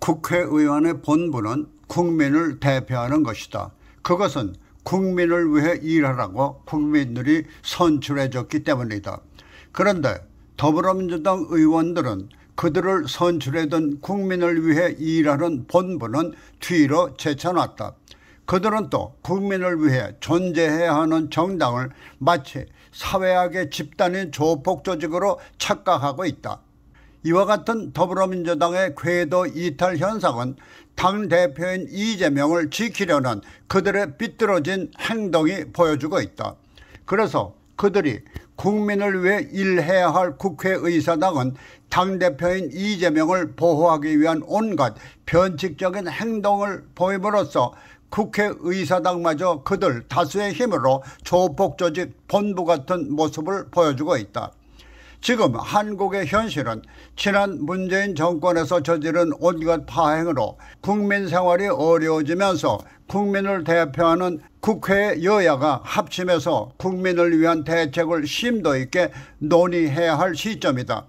국회의원의 본분은 국민을 대표하는 것이다. 그것은 국민을 위해 일하라고 국민들이 선출해줬기 때문이다. 그런데 더불어민주당 의원들은 그들을 선출해둔 국민을 위해 일하는 본분은 뒤로 제쳐놨다. 그들은 또 국민을 위해 존재해야 하는 정당을 마치 사회학의 집단인 조폭 조직으로 착각하고 있다. 이와 같은 더불어민주당의 궤도 이탈 현상은 당대표인 이재명을 지키려는 그들의 삐뚤어진 행동이 보여주고 있다. 그래서 그들이 국민을 위해 일해야 할 국회의사당은 당대표인 이재명을 보호하기 위한 온갖 변칙적인 행동을 보임으로써 국회의사당마저 그들 다수의 힘으로 조폭조직 본부 같은 모습을 보여주고 있다. 지금 한국의 현실은 지난 문재인 정권에서 저지른 온갖 파행으로 국민 생활이 어려워지면서 국민을 대표하는 국회 여야가 합심해서 국민을 위한 대책을 심도 있게 논의해야 할 시점이다.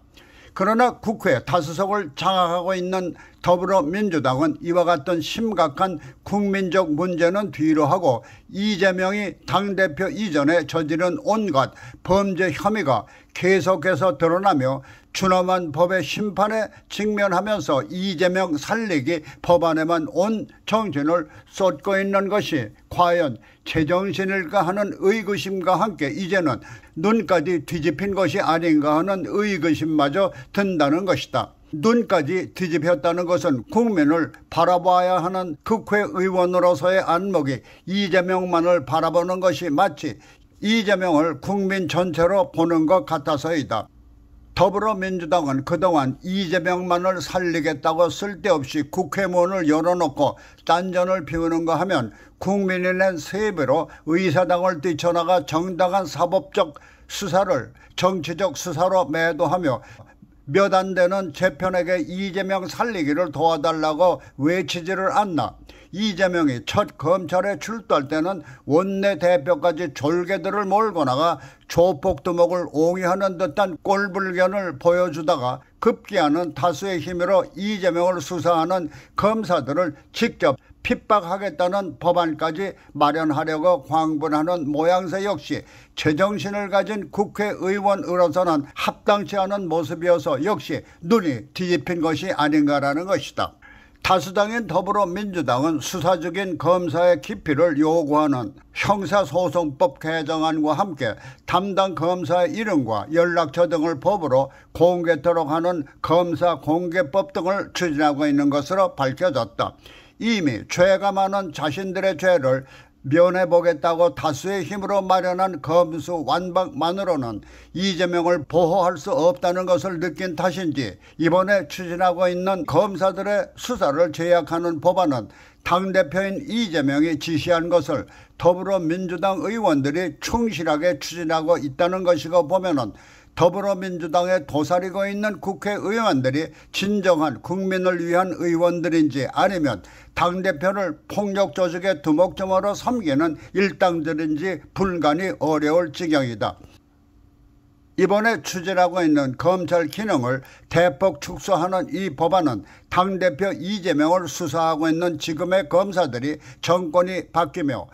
그러나 국회 다수석을 장악하고 있는 더불어민주당은 이와 같은 심각한 국민적 문제는 뒤로 하고 이재명이 당대표 이전에 저지른 온갖 범죄 혐의가 계속해서 드러나며 준엄한 법의 심판에 직면하면서 이재명 살리기 법안에만 온 정신을 쏟고 있는 것이 과연 제정신일까 하는 의구심과 함께 이제는 눈까지 뒤집힌 것이 아닌가 하는 의구심마저 든다는 것이다. 눈까지 뒤집혔다는 것은 국민을 바라봐야 하는 국회의원으로서의 안목이 이재명만을 바라보는 것이 마치 이재명을 국민 전체로 보는 것 같아서이다. 더불어민주당은 그동안 이재명만을 살리겠다고 쓸데없이 국회문을 열어놓고 딴전을 피우는가 하면 국민이 낸 세배로 의사당을 뛰쳐나가 정당한 사법적 수사를 정치적 수사로 매도하며 몇 안 되는 재편에게 이재명 살리기를 도와달라고 외치지를 않나. 이재명이 첫 검찰에 출두할 때는 원내대표까지 졸개들을 몰고 나가 조폭두목을 옹이하는 듯한 꼴불견을 보여주다가 급기야는 다수의 힘으로 이재명을 수사하는 검사들을 직접 핍박하겠다는 법안까지 마련하려고 광분하는 모양새 역시 제정신을 가진 국회의원으로서는 합당치 않은 모습이어서 역시 눈이 뒤집힌 것이 아닌가라는 것이다. 다수당인 더불어민주당은 수사 중인 검사의 기피를 요구하는 형사소송법 개정안과 함께 담당 검사의 이름과 연락처 등을 법으로 공개토록 하는 검사공개법 등을 추진하고 있는 것으로 밝혀졌다. 이미 죄가 많은 자신들의 죄를 면해보겠다고 다수의 힘으로 마련한 검수 완박만으로는 이재명을 보호할 수 없다는 것을 느낀 탓인지 이번에 추진하고 있는 검사들의 수사를 제약하는 법안은 당대표인 이재명이 지시한 것을 더불어민주당 의원들이 충실하게 추진하고 있다는 것이고 보면은 더불어민주당에 도사리고 있는 국회의원들이 진정한 국민을 위한 의원들인지 아니면 당대표를 폭력조직의 두목점으로 섬기는 일당들인지 분간이 어려울 지경이다. 이번에 추진하고 있는 검찰 기능을 대폭 축소하는 이 법안은 당대표 이재명을 수사하고 있는 지금의 검사들이 정권이 바뀌며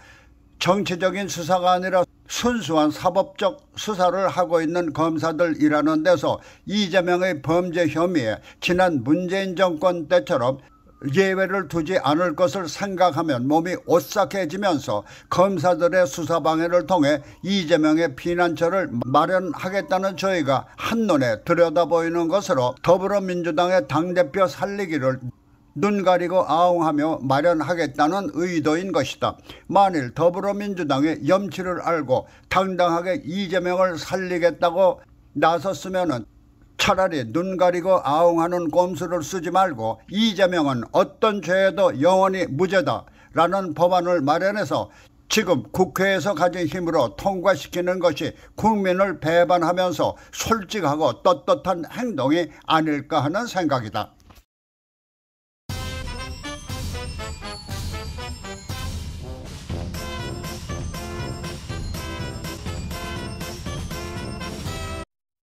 정치적인 수사가 아니라 순수한 사법적 수사를 하고 있는 검사들이라는 데서 이재명의 범죄 혐의에 지난 문재인 정권 때처럼 예외를 두지 않을 것을 생각하면 몸이 오싹해지면서 검사들의 수사 방해를 통해 이재명의 피난처를 마련하겠다는 저희가 한눈에 들여다보이는 것으로 더불어민주당의 당대표 살리기를 눈 가리고 아웅하며 마련하겠다는 의도인 것이다. 만일 더불어민주당의 염치를 알고 당당하게 이재명을 살리겠다고 나섰으면 차라리 눈 가리고 아웅하는 꼼수를 쓰지 말고 이재명은 어떤 죄에도 영원히 무죄다 라는 법안을 마련해서 지금 국회에서 가진 힘으로 통과시키는 것이 국민을 배반하면서 솔직하고 떳떳한 행동이 아닐까 하는 생각이다.